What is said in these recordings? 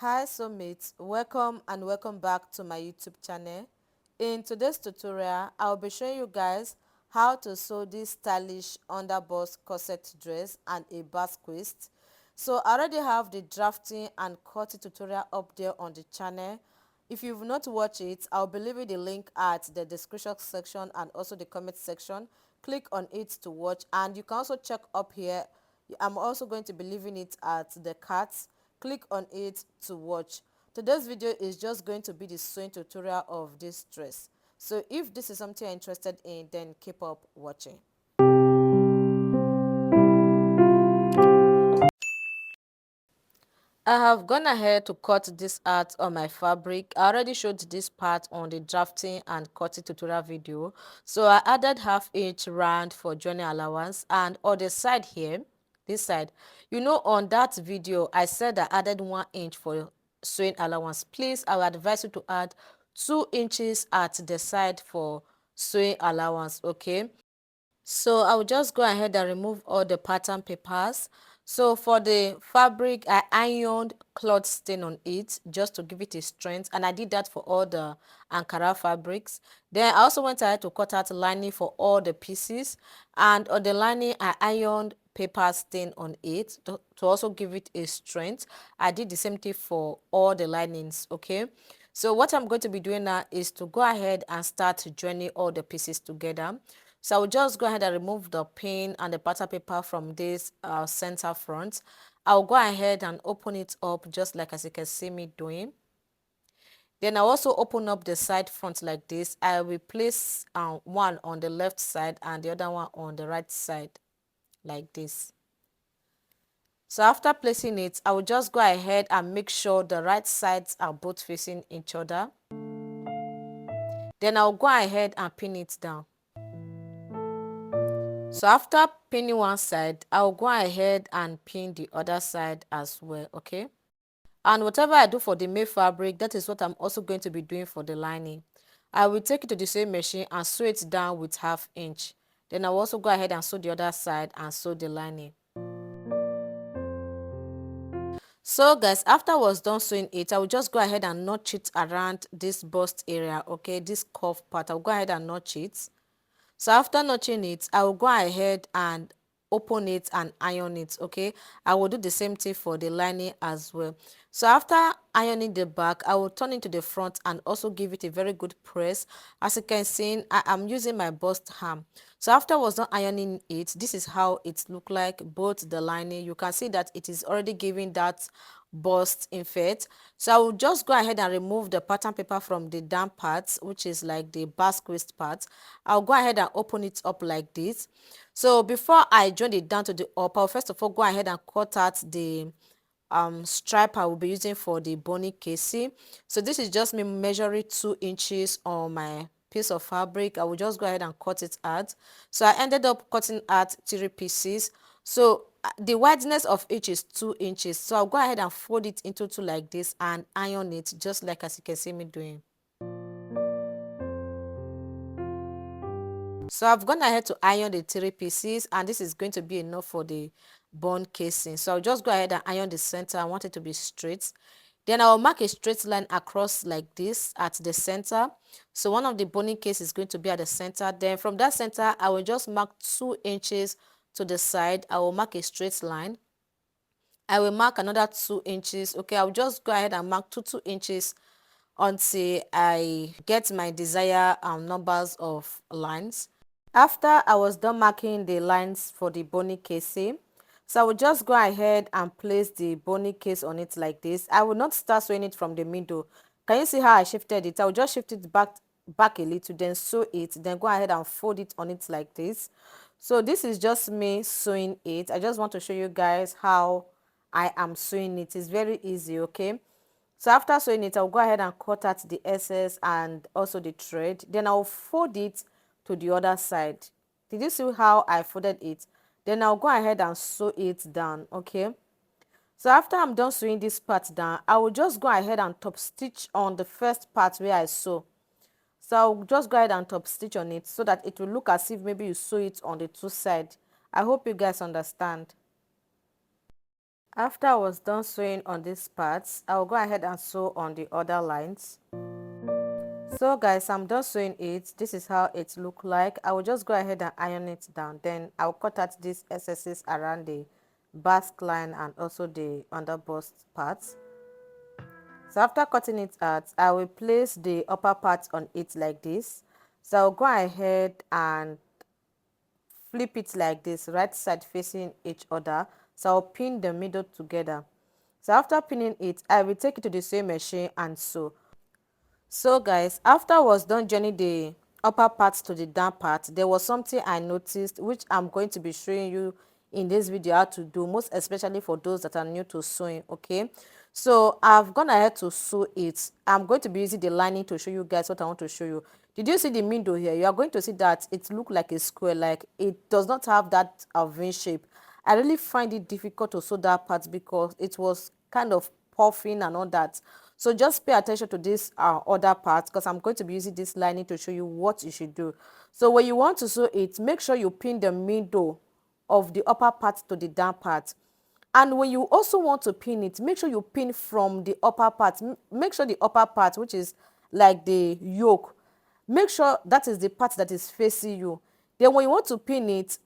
Hi soulmates, welcome and welcome back to my YouTube channel. In today's tutorial, I'll be showing you guys how to sew this stylish underbust corset dress and a basque waist. So I already have the drafting and cutting tutorial up there on the channel. If you've not watched it, I'll be leaving the link at the description section and also the comment section. Click on it to watch, and you can also check up here. I'm also going to be leaving it at the cards. Click on it to watch. Today's video is just going to be the sewing tutorial of this dress. So if this is something you're interested in, then keep up watching. I have gone ahead to cut this out on my fabric. I already showed this part on the drafting and cutting tutorial video. So I added ½ inch round for joining allowance, and on the side here, this side, on that video I said I added 1 inch for sewing allowance. Please, I would advise you to add 2 inches at the side for sewing allowance. Okay, so I will just go ahead and remove all the pattern papers. So for the fabric, I ironed cloth stain on it just to give it a strength, and I did that for all the Ankara fabrics. Then I also went ahead to cut out lining for all the pieces, and on the lining I ironed paper stain on it to also give it a strength. I did the same thing for all the linings. Okay, so what I'm going to be doing now is to go ahead and start joining all the pieces together. So I will just go ahead and remove the pin and the pattern paper from this center front. I'll go ahead and open it up just like as you can see me doing. Then I'll also open up the side front like this. I will place one on the left side and the other one on the right side like this. So after placing it, I will just go ahead and make sure the right sides are both facing each other. Then I'll go ahead and pin it down. So after pinning one side, I'll go ahead and pin the other side as well. Okay, and whatever I do for the main fabric, that is what I'm also going to be doing for the lining. I will take it to the sewing machine and sew it down with ½ inch. Then I'll also go ahead and sew the other side and sew the lining. So guys, after I was done sewing it, I will just go ahead and notch it around this bust area. Okay, this cuff part, I'll go ahead and notch it. So after notching it, I will go ahead and open it and iron it. Okay, I will do the same thing for the lining as well. So after ironing the back, I will turn it to the front and also give it a very good press. As you can see, I am using my bust ham. So after I was done ironing it, this is how it looked like, both the lining. You can see that it is already giving that bust effect. So I will just go ahead and remove the pattern paper from the down parts, which is like the basque waist part. I'll go ahead and open it up like this. So before I join it down to the up, I'll first of all go ahead and cut out the stripe I will be using for the bony casing. So this is just me measuring 2 inches on my piece of fabric. I will just go ahead and cut it out. So I ended up cutting out 3 pieces. So the wideness of each is 2 inches. So I'll go ahead and fold it into two like this and iron it just like as you can see me doing. So I've gone ahead to iron the 3 pieces, and this is going to be enough for the bone casing. So I'll just go ahead and iron the center. I want it to be straight. Then I'll mark a straight line across like this at the center. So one of the boning case is going to be at the center. Then from that center, I will just mark 2 inches to the side. I will mark a straight line. I will mark another 2 inches. Okay, I'll just go ahead and mark 2 inches until I get my desired numbers of lines. After I was done marking the lines for the bony casing, so I will just go ahead and place the bony case on it like this. I will not start sewing it from the middle. Can you see how I shifted it? I will just shift it back a little, then sew it, then go ahead and fold it on it like this. So this is just me sewing it. I just want to show you guys how I am sewing it. It's very easy. Okay, so after sewing it, I'll go ahead and cut out the excess and also the thread. Then I'll fold it to the other side. Did you see how I folded it? Then I'll go ahead and sew it down. Okay, so after I'm done sewing this part down, I will just go ahead and top stitch on the first part where I sew. So I'll just go ahead and top stitch on it so that it will look as if maybe you sew it on the two sides. I hope you guys understand. After I was done sewing on these parts, I'll go ahead and sew on the other lines. So guys, I'm done sewing it. This is how it look like. I will just go ahead and iron it down. Then I'll cut out these excesses around the Basque line and also the underbust parts. So after cutting it out, I will place the upper part on it like this. So I'll go ahead and flip it like this, right side facing each other. So I'll pin the middle together. So after pinning it, I will take it to the sewing machine and sew. So guys, after I was done joining the upper part to the down part, there was something I noticed which I'm going to be showing you in this video how to do, most especially for those that are new to sewing. Okay, so I've gone ahead to sew it. I'm going to be using the lining to show you guys what I want to show you. Did you see the middle here? You are going to see that it looks like a square, like it does not have that V shape. I really find it difficult to sew that part because it was kind of puffing and all that. So just pay attention to this other part because I'm going to be using this lining to show you what you should do. So when you want to sew it, make sure you pin the middle of the upper part to the down part. And when you also want to pin it, make sure you pin from the upper part. Make sure the upper part, which is like the yoke, make sure that is the part that is facing you. Then when you want to pin it,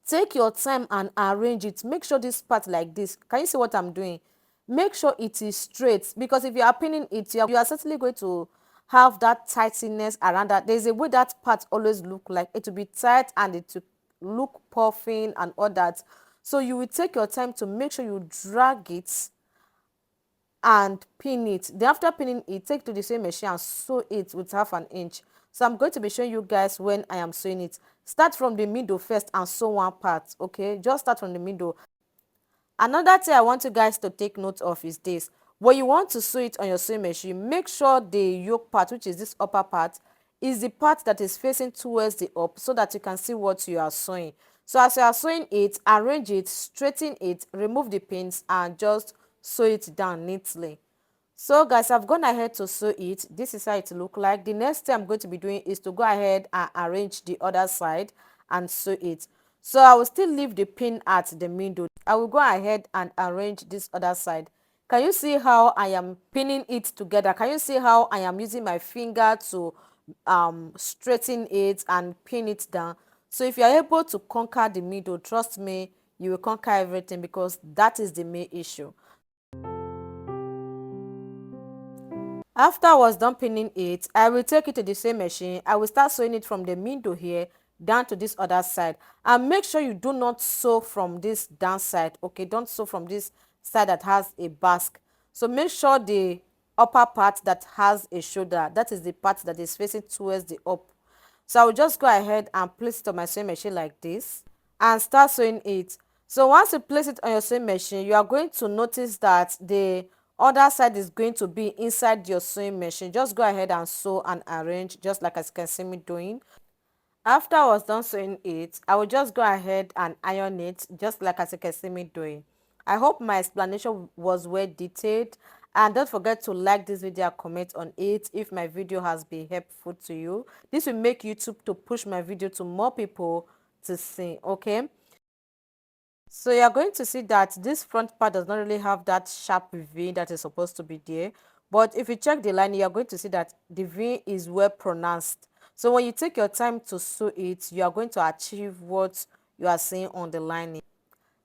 take your time and arrange it. Make sure this part like this. Can you see what I'm doing? Make sure it is straight, because if you are pinning it, you are certainly going to have that tightness around that. There's a way that part always look like. It will be tight and it will look puffing and all that. So you will take your time to make sure you drag it and pin it. Then after pinning it, take to the same machine and sew it with 1/2 inch. So I'm going to be showing you guys when I am sewing it. Start from the middle first and sew one part. Okay, just start from the middle. Another thing I want you guys to take note of is this: when you want to sew it on your sewing machine, make sure the yoke part, which is this upper part, is the part that is facing towards the up, so that you can see what you are sewing. So as you are sewing it, arrange it, straighten it, remove the pins and just sew it down neatly. So guys, I've gone ahead to sew it. This is how it look like. The next thing I'm going to be doing is to go ahead and arrange the other side and sew it. So I will still leave the pin at the middle. I will go ahead and arrange this other side. Can you see how I am pinning it together? Can you see how I am using my finger to straighten it and pin it down? So if you are able to conquer the middle, trust me, you will conquer everything, because that is the main issue. After I was done pinning it, I will take it to the same machine. I will start sewing it from the middle here down to this other side. And make sure you do not sew from this down side. Okay, don't sew from this side that has a basque. So make sure the upper part that has a shoulder, that is the part that is facing towards the up. So I will just go ahead and place it on my sewing machine like this and start sewing it. So once you place it on your sewing machine, you are going to notice that the other side is going to be inside your sewing machine. Just go ahead and sew and arrange, just like as you can see me doing. After I was done sewing it, I will just go ahead and iron it, just like as you can see me doing. I hope my explanation was well detailed, and don't forget to like this video and comment on it if my video has been helpful to you. This will make YouTube to push my video to more people to see. Okay, so you're going to see that this front part does not really have that sharp V that is supposed to be there. But if you check the line, you're going to see that the V is well pronounced. So when you take your time to sew it, you are going to achieve what you are seeing on the lining.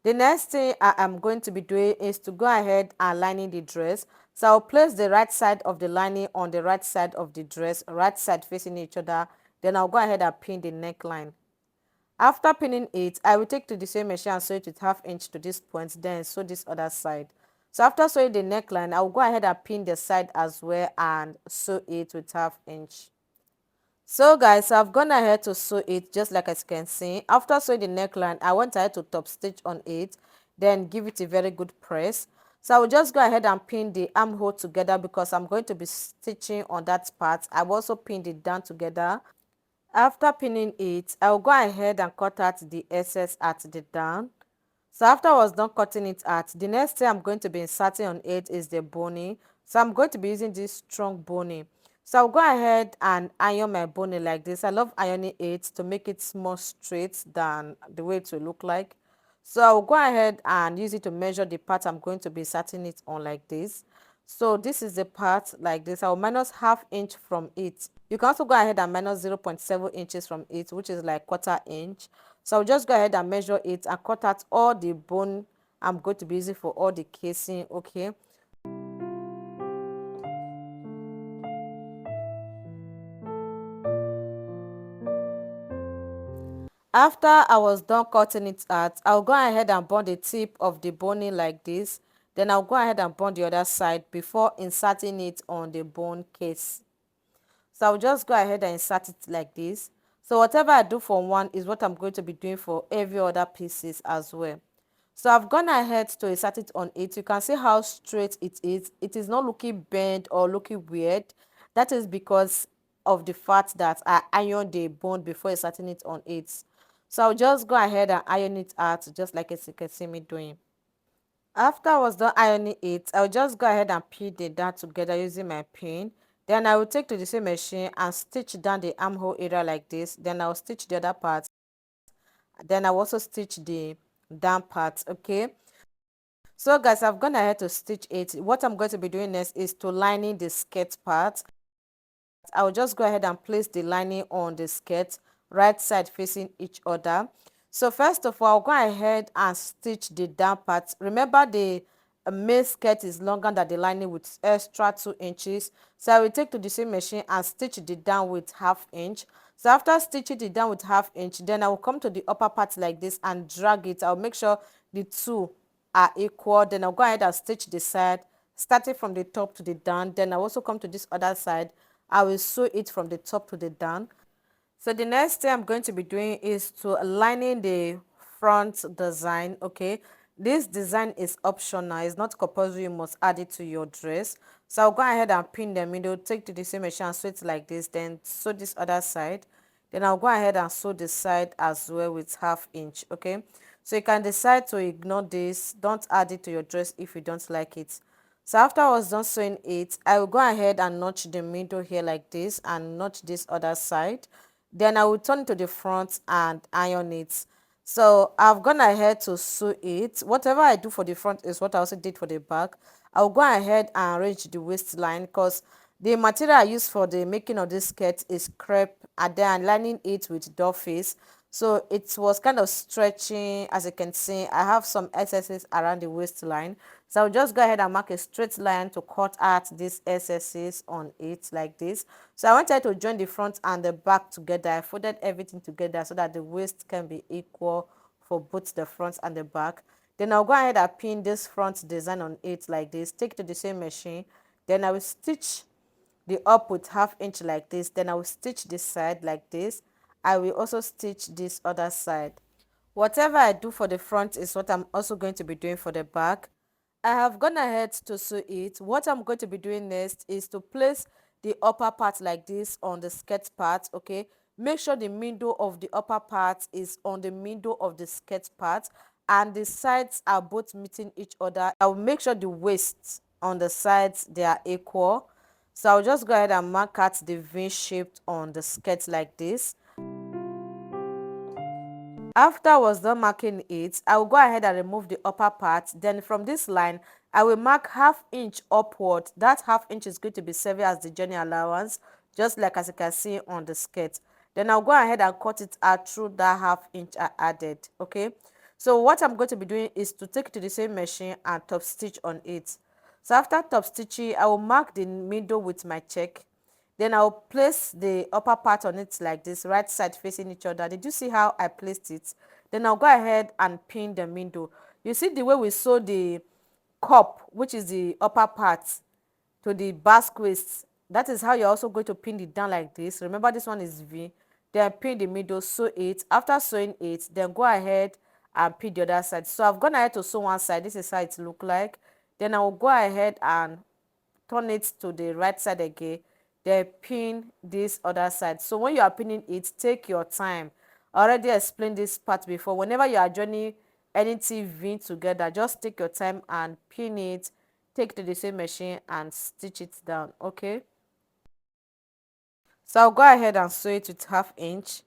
The next thing I am going to be doing is to go ahead and lining the dress. So I'll place the right side of the lining on the right side of the dress, right side facing each other. Then I'll go ahead and pin the neckline. After pinning it, I will take to the same machine and sew it with 1/2 inch to this point, then sew this other side. So after sewing the neckline, I will go ahead and pin the side as well and sew it with 1/2 inch. So guys, I've gone ahead to sew it just like as you can see. After sewing the neckline, I went ahead to top stitch on it, then give it a very good press. So I will just go ahead and pin the armhole together because I'm going to be stitching on that part. I've also pinned it down together. After pinning it, I will go ahead and cut out the excess at the down. So after I was done cutting it out, the next thing I'm going to be inserting on it is the boning. So I'm going to be using this strong boning. So I'll go ahead and iron my boning like this. I love ironing it to make it more straight than the way it will look like. So I'll go ahead and use it to measure the part I'm going to be inserting it on like this. So this is the part like this. I'll minus ½ inch from it. You can also go ahead and minus 0.7 inches from it, which is like quarter inch. So I'll just go ahead and measure it and cut out all the bone I'm going to be using for all the casing, okay? After I was done cutting it out, I'll go ahead and bond the tip of the boning like this. Then I'll go ahead and bond the other side before inserting it on the bone case. So I'll just go ahead and insert it like this. So whatever I do for one is what I'm going to be doing for every other pieces as well. So I've gone ahead to insert it on it. You can see how straight it is. It is not looking bent or looking weird. That is because of the fact that I ironed the bone before inserting it on it. So I'll just go ahead and iron it out just like as you can see me doing. After I was done ironing it, I'll just go ahead and pin the down together using my pin. Then I will take to the same machine and stitch down the armhole area like this. Then I'll stitch the other part. Then I'll also stitch the down part, okay? So guys, I've gone ahead to stitch it. What I'm going to be doing next is to lining the skirt part. I'll just go ahead and place the lining on the skirt, right side facing each other. So first of all, I'll go ahead and stitch the down part. Remember the main skirt is longer than the lining with extra 2 inches. So I will take to the same machine and stitch the down with ½ inch. So after stitching it down with ½ inch, then I will come to the upper part like this and drag it. I'll make sure the two are equal. Then I'll go ahead and stitch the side starting from the top to the down. Then I'll also come to this other side. I will sew it from the top to the down. So the next thing I'm going to be doing is to aligning the front design, okay? This design is optional. It's not compulsory. You must add it to your dress. So I'll go ahead and pin the middle, take to the same machine and sew it like this, then sew this other side. Then I'll go ahead and sew the side as well with ½ inch, okay? So you can decide to ignore this. Don't add it to your dress if you don't like it. So after I was done sewing it, I will go ahead and notch the middle here like this and notch this other side. Then I will turn it to the front and iron it. So I've gone ahead to sew it. Whatever I do for the front is what I also did for the back. I'll go ahead and arrange the waistline because the material I use for the making of this skirt is crepe and then I'm lining it with doll face. So it was kind of stretching. As you can see, I have some excesses around the waistline. So I'll just go ahead and mark a straight line to cut out these excesses on it like this. So I wanted to join the front and the back together. I folded everything together so that the waist can be equal for both the front and the back. Then I'll go ahead and pin this front design on it like this. Take to the same machine. Then I will stitch the up with ½ inch like this. Then I will stitch this side like this. I will also stitch this other side. Whatever I do for the front is what I'm also going to be doing for the back. I have gone ahead to sew it. What I'm going to be doing next is to place the upper part like this on the skirt part, okay? Make sure the middle of the upper part is on the middle of the skirt part and the sides are both meeting each other. I will make sure the waist on the sides, they are equal. So I'll just go ahead and mark out the V shaped on the skirt like this. After I was done marking it, I will go ahead and remove the upper part. Then from this line, I will mark ½ inch upward. That ½ inch is going to be serving as the journey allowance, just like as you can see on the skirt. Then I'll go ahead and cut it out through that ½ inch I added, okay? So what I'm going to be doing is to take it to the same machine and top stitch on it. So after top stitching, I will mark the middle with my check. Then I'll place the upper part on it like this, right side facing each other. Did you see how I placed it? Then I'll go ahead and pin the middle. You see the way we sew the cup, which is the upper part, to the basque waist. That is how you're also going to pin it down like this. Remember, this one is V. Then pin the middle, sew it. After sewing it, then go ahead and pin the other side. So I've gone ahead to sew one side. This is how it look like. Then I will go ahead and turn it to the right side again, then pin this other side. So when you are pinning it, take your time. I already explained this part before. Whenever you are joining anything V together, just take your time and pin it, take to the same machine and stitch it down, okay? So I'll go ahead and sew it with ½ inch.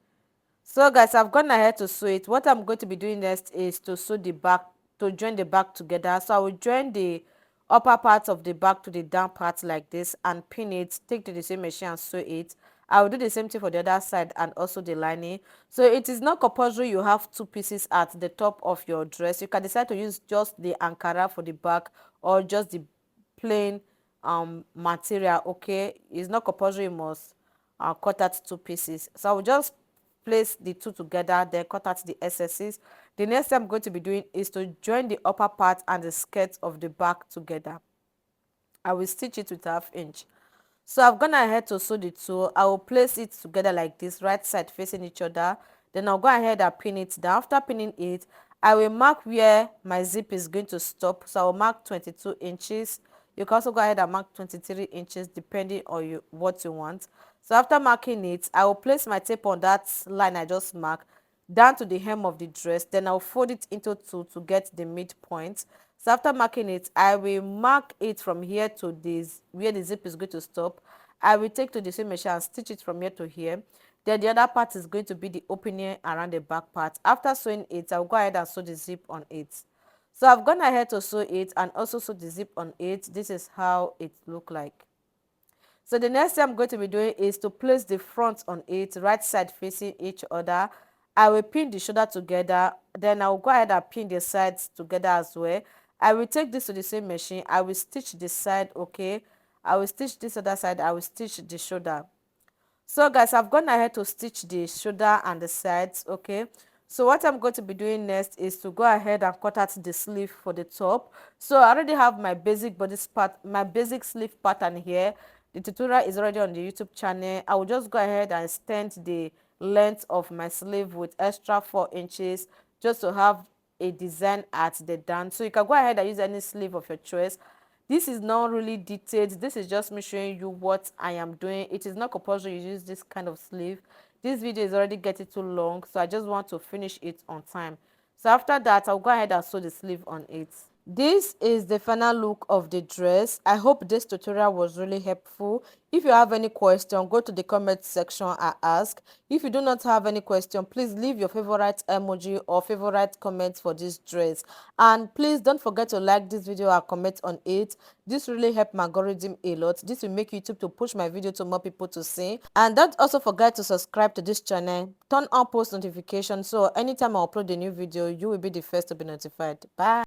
So guys, I've gone ahead to sew it. What I'm going to be doing next is to sew the back, to join the back together. So I will join the upper part of the back to the down part like this and pin it, take to the same machine and sew it. I will do the same thing for the other side and also the lining. So it is not compulsory you have two pieces at the top of your dress. You can decide to use just the ankara for the back or just the plain material. Okay, it's not compulsory you must cut out two pieces. So I will just place the two together, then cut out the excesses. The next thing I'm going to be doing is to join the upper part and the skirt of the back together. I will stitch it with 1/2 inch. So I've gone ahead to sew the two. I will place it together like this, right side facing each other. Then I'll go ahead and pin it down. After pinning it, I will mark where my zip is going to stop. So I'll mark 22 inches. You can also go ahead and mark 23 inches depending on what you want. So after marking it, I will place my tape on that line I just marked down to the hem of the dress. Then I'll fold it into two to get the midpoint. So after marking it, I will mark it from here to this where the zip is going to stop. I will take to the same machine and stitch it from here to here. Then the other part is going to be the opening around the back part. After sewing it, I'll go ahead and sew the zip on it. So I've gone ahead to sew it and also sew the zip on it. This is how it looks like. So the next thing I'm going to be doing is to place the front on it, right side facing each other. I will pin the shoulder together. Then I will go ahead and pin the sides together as well. I will take this to the same machine. I will stitch this side, okay. I will stitch this other side. I will stitch the shoulder. So guys, I've gone ahead to stitch the shoulder and the sides, okay. So what I'm going to be doing next is to go ahead and cut out the sleeve for the top. So I already have my basic body part, my basic sleeve pattern here. The tutorial is already on the YouTube channel. I will just go ahead and extend the length of my sleeve with extra 4 inches just to have a design at the down. So you can go ahead and use any sleeve of your choice. This is not really detailed. This is just me showing you what I am doing. It is not compulsory you use this kind of sleeve. This video is already getting too long, so I just want to finish it on time. So after that, I'll go ahead and sew the sleeve on it. This is the final look of the dress. I hope this tutorial was really helpful. If you have any question, go to the comment section and ask. If you do not have any question, please leave your favorite emoji or favorite comment for this dress. And please don't forget to like this video and comment on it. This really helps my algorithm a lot. This will make YouTube to push my video to more people to see. And don't also forget to subscribe to this channel. Turn on post notifications so anytime I upload a new video, you will be the first to be notified. Bye.